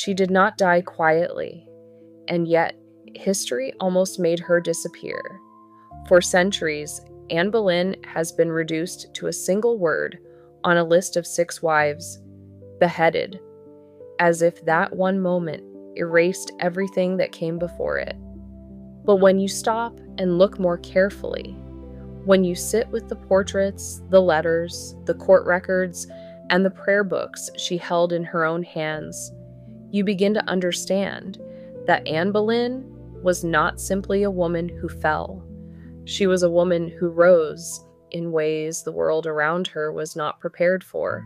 She did not die quietly, and yet history almost made her disappear. For centuries, Anne Boleyn has been reduced to a single word on a list of 6 wives: beheaded, as if that one moment erased everything that came before it. But when you stop and look more carefully, when you sit with the portraits, the letters, the court records, and the prayer books she held in her own hands, you begin to understand that Anne Boleyn was not simply a woman who fell. She was a woman who rose in ways the world around her was not prepared for.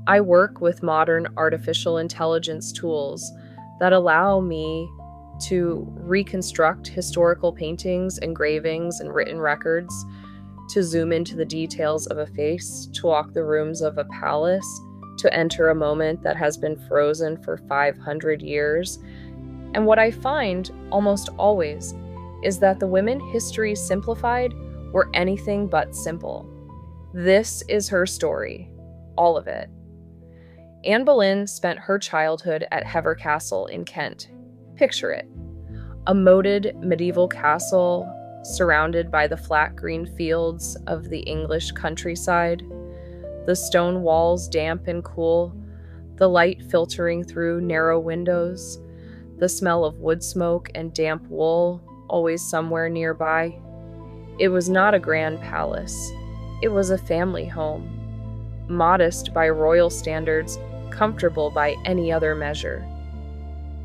I work with modern artificial intelligence tools that allow me to reconstruct historical paintings, engravings, and written records, to zoom into the details of a face, to walk the rooms of a palace, to enter a moment that has been frozen for 500 years. And what I find almost always is that the women history simplified were anything but simple. This is her story, all of it. Anne Boleyn spent her childhood at Hever Castle in Kent. Picture it: a moated medieval castle surrounded by the flat green fields of the English countryside, the stone walls damp and cool, the light filtering through narrow windows, the smell of wood smoke and damp wool always somewhere nearby. It was not a grand palace. It was a family home, modest by royal standards, comfortable by any other measure.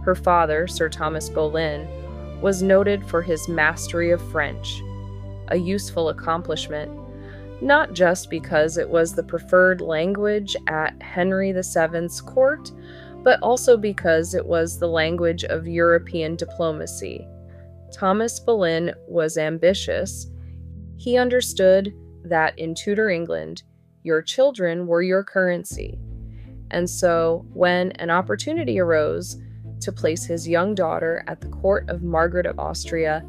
Her father, Sir Thomas Boleyn, was noted for his mastery of French, a useful accomplishment, not just because it was the preferred language at Henry VII's court, but also because it was the language of European diplomacy. Thomas Boleyn was ambitious. He understood that in Tudor England, your children were your currency. And so, when an opportunity arose to place his young daughter at the court of Margaret of Austria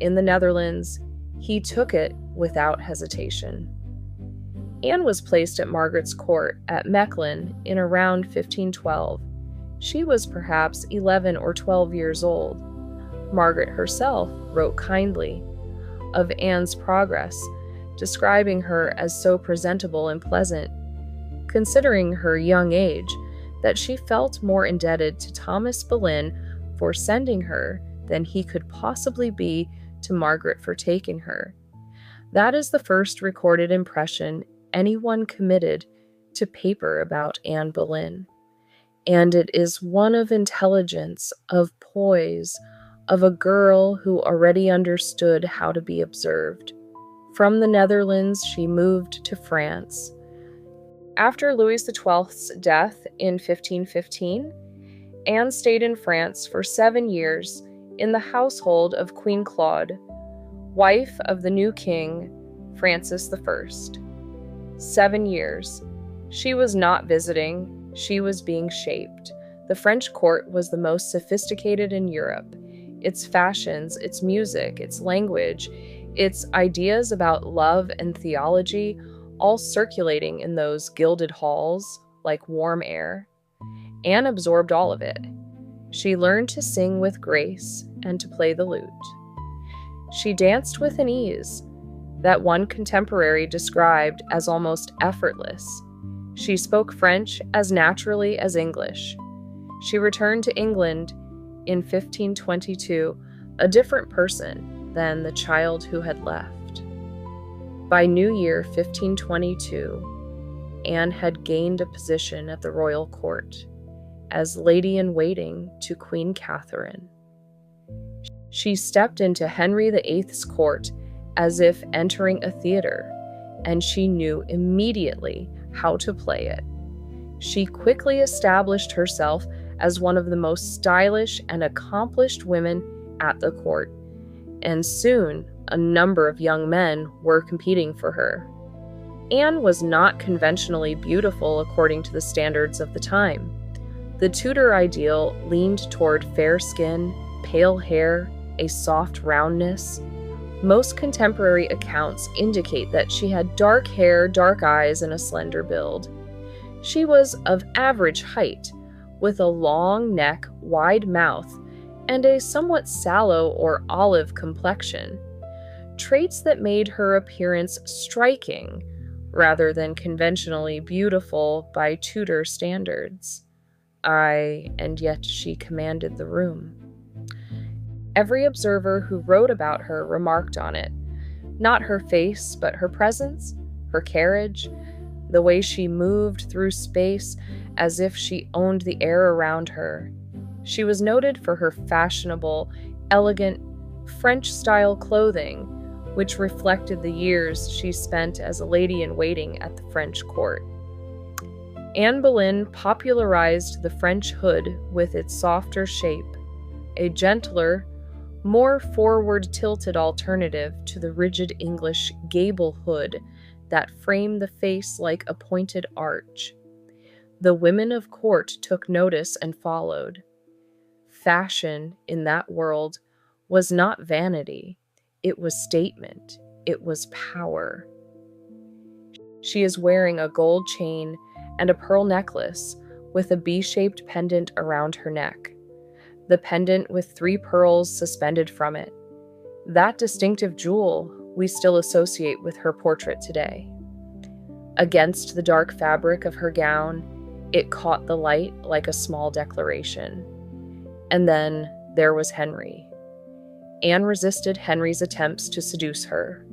in the Netherlands, he took it without hesitation. Anne was placed at Margaret's court at Mechlin in around 1512. She was perhaps 11 or 12 years old. Margaret herself wrote kindly of Anne's progress, describing her as so presentable and pleasant, considering her young age, that she felt more indebted to Thomas Boleyn for sending her than he could possibly be to Margaret for taking her. That is the first recorded impression anyone committed to paper about Anne Boleyn. And it is one of intelligence, of poise, of a girl who already understood how to be observed. From the Netherlands, she moved to France. After Louis XII's death in 1515, Anne stayed in France for 7 years in the household of Queen Claude, wife of the new king, Francis I. 7 years. She was not visiting, she was being shaped. The French court was the most sophisticated in Europe. Its fashions, its music, its language, its ideas about love and theology, all circulating in those gilded halls like warm air. Anne absorbed all of it. She learned to sing with grace and to play the lute. She danced with an ease that one contemporary described as almost effortless. She spoke French as naturally as English. She returned to England in 1522, a different person than the child who had left. By New Year 1522, Anne had gained a position at the royal court as lady-in-waiting to Queen Catherine. She stepped into Henry VIII's court as if entering a theater, and she knew immediately how to play it. She quickly established herself as one of the most stylish and accomplished women at the court, and soon a number of young men were competing for her. Anne was not conventionally beautiful according to the standards of the time. The Tudor ideal leaned toward fair skin, pale hair, a soft roundness. Most contemporary accounts indicate that she had dark hair, dark eyes, and a slender build. She was of average height, with a long neck, wide mouth, and a somewhat sallow or olive complexion, traits that made her appearance striking rather than conventionally beautiful by Tudor standards. And yet she commanded the room. Every observer who wrote about her remarked on it, not her face, but her presence, her carriage, the way she moved through space as if she owned the air around her. She was noted for her fashionable, elegant, French-style clothing, which reflected the years she spent as a lady-in-waiting at the French court. Anne Boleyn popularized the French hood with its softer shape, a gentler, more forward-tilted alternative to the rigid English gable hood that framed the face like a pointed arch. The women of court took notice and followed. Fashion in that world was not vanity, it was statement, it was power. She is wearing a gold chain and a pearl necklace with a B-shaped pendant around her neck, the pendant with 3 pearls suspended from it. That distinctive jewel we still associate with her portrait today. Against the dark fabric of her gown, it caught the light like a small declaration. And then there was Henry. Anne resisted Henry's attempts to seduce her,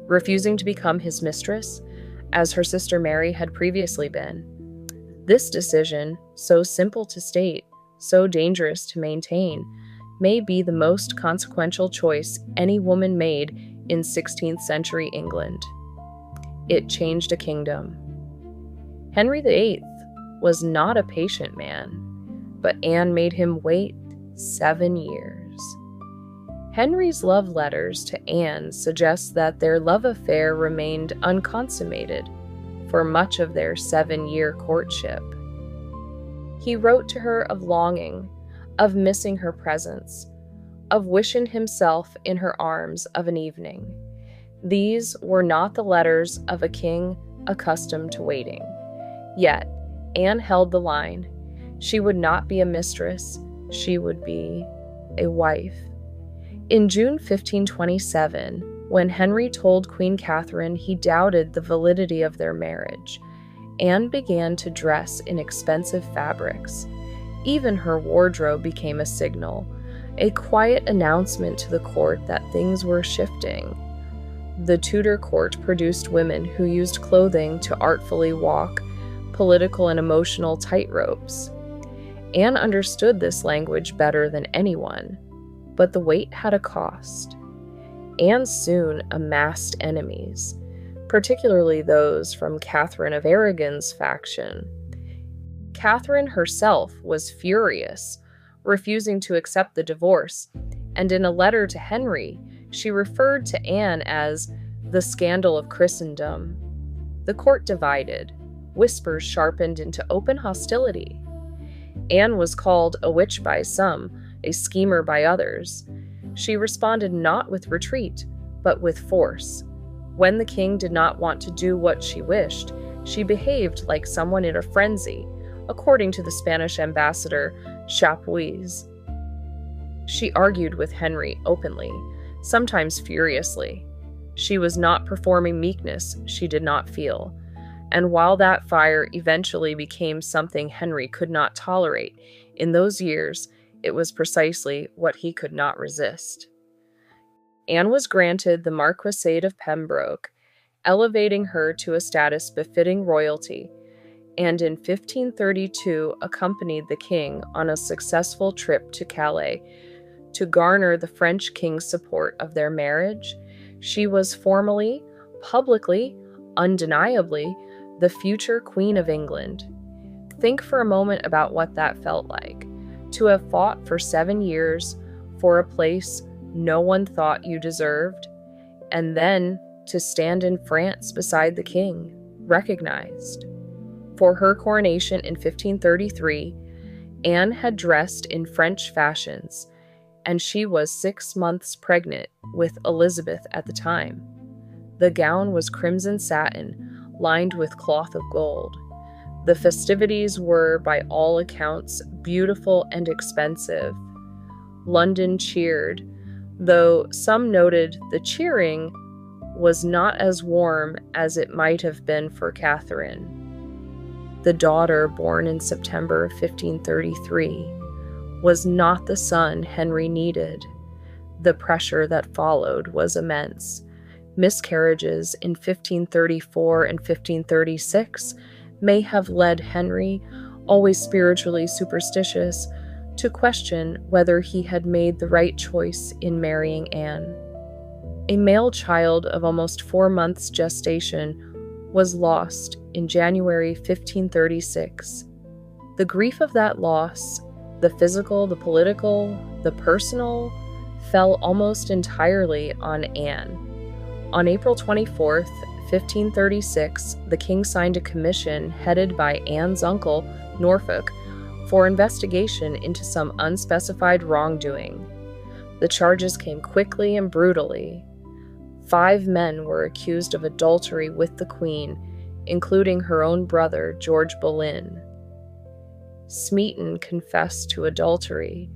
refusing to become his mistress, as her sister Mary had previously been. This decision, so simple to state, so dangerous to maintain, may be the most consequential choice any woman made in 16th century England. It changed a kingdom. Henry VIII was not a patient man, but Anne made him wait 7 years. Henry's love letters to Anne suggest that their love affair remained unconsummated for much of their 7-year courtship. He wrote to her of longing, of missing her presence, of wishing himself in her arms of an evening. These were not the letters of a king accustomed to waiting. Yet, Anne held the line. She would not be a mistress, she would be a wife. In June 1527, when Henry told Queen Catherine he doubted the validity of their marriage, Anne began to dress in expensive fabrics. Even her wardrobe became a signal, a quiet announcement to the court that things were shifting. The Tudor court produced women who used clothing to artfully walk political and emotional tightropes. Anne understood this language better than anyone, but the wait had a cost. Anne soon amassed enemies, particularly those from Catherine of Aragon's faction. Catherine herself was furious, refusing to accept the divorce, and in a letter to Henry, she referred to Anne as the scandal of Christendom. The court divided, whispers sharpened into open hostility. Anne was called a witch by some, a schemer by others. She responded not with retreat, but with force. When the king did not want to do what she wished, she behaved like someone in a frenzy, according to the Spanish ambassador Chapuis. She argued with Henry openly, sometimes furiously. She was not performing meekness she did not feel. And while that fire eventually became something Henry could not tolerate, in those years, it was precisely what he could not resist. Anne was granted the Marquisate of Pembroke, elevating her to a status befitting royalty, and in 1532 accompanied the king on a successful trip to Calais to garner the French king's support of their marriage. She was formally, publicly, undeniably, the future Queen of England. Think for a moment about what that felt like, to have fought for 7 years for a place no one thought you deserved, and then to stand in France beside the king, recognized. For her coronation in 1533, Anne had dressed in French fashions, and she was 6 months pregnant with Elizabeth at the time. The gown was crimson satin, lined with cloth of gold. The festivities were, by all accounts, beautiful and expensive. London cheered, though some noted the cheering was not as warm as it might have been for Catherine. The daughter, born in September 1533, was not the son Henry needed. The pressure that followed was immense. Miscarriages in 1534 and 1536 may have led Henry, always spiritually superstitious, to question whether he had made the right choice in marrying Anne. A male child of almost 4 months gestation was lost in January 1536. The grief of that loss, the physical, the political, the personal, fell almost entirely on Anne. On April 24th, 1536, the king signed a commission headed by Anne's uncle, Norfolk, for investigation into some unspecified wrongdoing. The charges came quickly and brutally. 5 men were accused of adultery with the queen, including her own brother, George Boleyn. Smeaton confessed to adultery,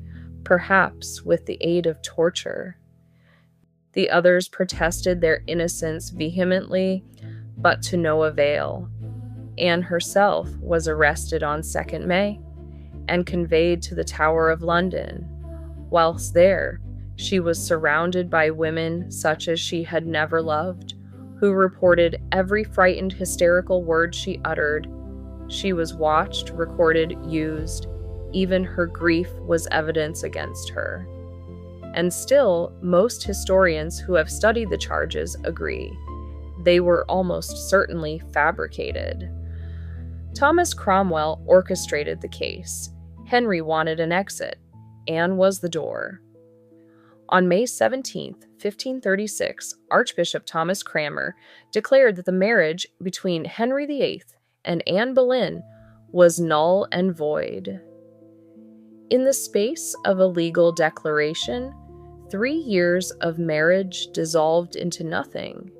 perhaps with the aid of torture. The others protested their innocence vehemently, but to no avail. Anne herself was arrested on 2nd May and conveyed to the Tower of London. Whilst there, she was surrounded by women such as she had never loved, who reported every frightened, hysterical word she uttered. She was watched, recorded, used. Even her grief was evidence against her. And still, most historians who have studied the charges agree. They were almost certainly fabricated. Thomas Cromwell orchestrated the case. Henry wanted an exit. Anne was the door. On May 17, 1536, Archbishop Thomas Cranmer declared that the marriage between Henry VIII and Anne Boleyn was null and void. In the space of a legal declaration, 3 years of marriage dissolved into nothing.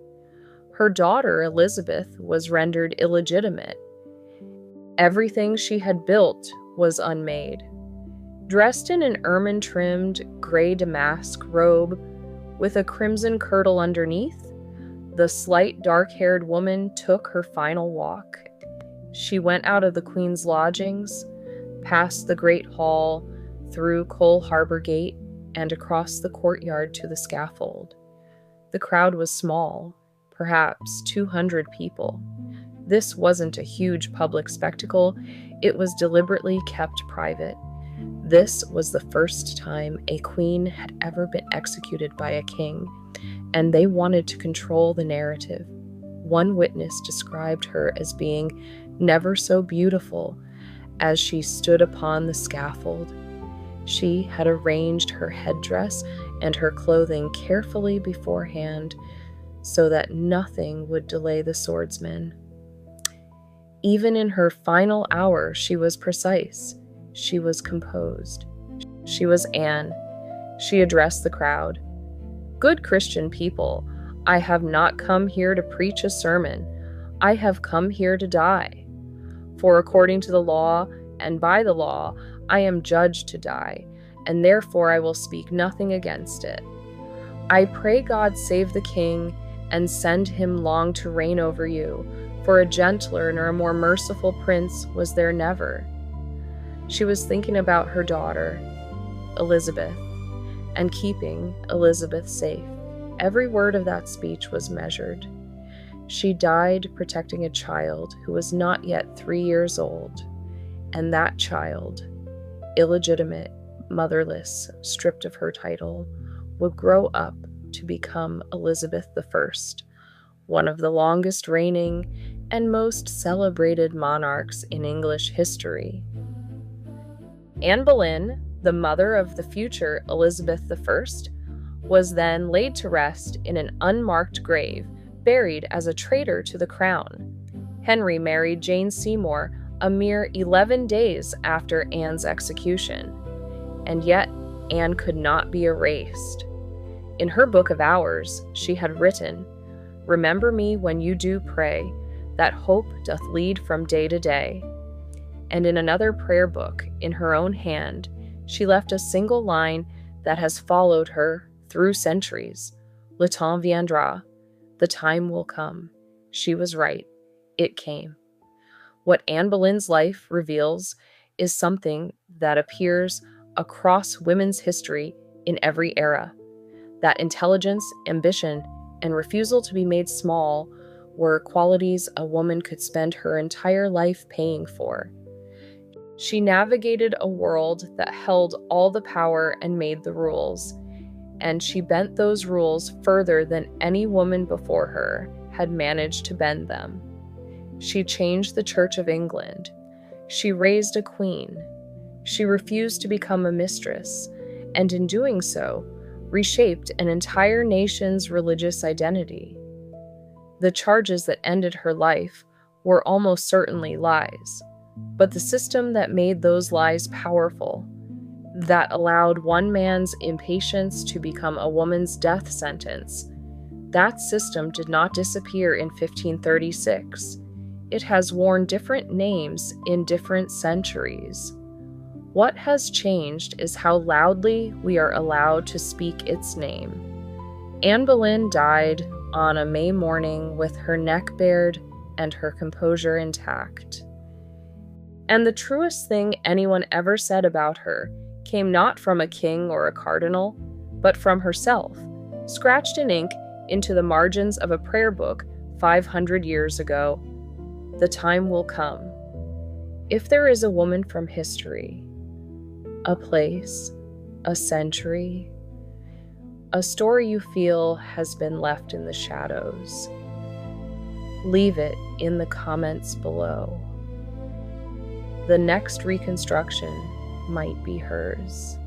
Her daughter, Elizabeth, was rendered illegitimate. Everything she had built was unmade. Dressed in an ermine-trimmed gray damask robe with a crimson kirtle underneath, the slight dark-haired woman took her final walk. She went out of the Queen's lodgings, past the Great Hall, through Cole Harbor Gate, and across the courtyard to the scaffold. The crowd was small, perhaps 200 people. This wasn't a huge public spectacle, it was deliberately kept private. This was the first time a queen had ever been executed by a king, and they wanted to control the narrative. One witness described her as being never so beautiful as she stood upon the scaffold. She had arranged her headdress and her clothing carefully beforehand so that nothing would delay the swordsman. Even in her final hour, she was precise. She was composed. She was Anne. She addressed the crowd. "Good Christian people, I have not come here to preach a sermon. I have come here to die. For according to the law and by the law, I am judged to die, and therefore I will speak nothing against it. I pray God save the king and send him long to reign over you, for a gentler nor a more merciful prince was there never." She was thinking about her daughter, Elizabeth, and keeping Elizabeth safe. Every word of that speech was measured. She died protecting a child who was not yet 3 years old, and that child, illegitimate, motherless, stripped of her title, would grow up to become Elizabeth I, one of the longest reigning and most celebrated monarchs in English history. Anne Boleyn, the mother of the future Elizabeth I, was then laid to rest in an unmarked grave, buried as a traitor to the crown. Henry married Jane Seymour a mere 11 days after Anne's execution, and yet Anne could not be erased. In her Book of Hours, she had written, "Remember me when you do pray, that hope doth lead from day to day. and in another prayer book in her own hand, she left a single line that has followed her through centuries. Le temps viendra. The time will come. She was right. It came. What Anne Boleyn's life reveals is something that appears across women's history in every era. That intelligence, ambition, and refusal to be made small were qualities a woman could spend her entire life paying for. She navigated a world that held all the power and made the rules, and she bent those rules further than any woman before her had managed to bend them. She changed the Church of England. She raised a queen. She refused to become a mistress, and in doing so, reshaped an entire nation's religious identity. The charges that ended her life were almost certainly lies, but the system that made those lies powerful, that allowed one man's impatience to become a woman's death sentence, that system did not disappear in 1536. It has worn different names in different centuries. What has changed is how loudly we are allowed to speak its name. Anne Boleyn died on a May morning with her neck bared and her composure intact. And the truest thing anyone ever said about her came not from a king or a cardinal, but from herself, scratched in ink into the margins of a prayer book 500 years ago. The time will come. If there is a woman from history, a place, a century, a story you feel has been left in the shadows, leave it in the comments below. The next Reconstruction might be hers.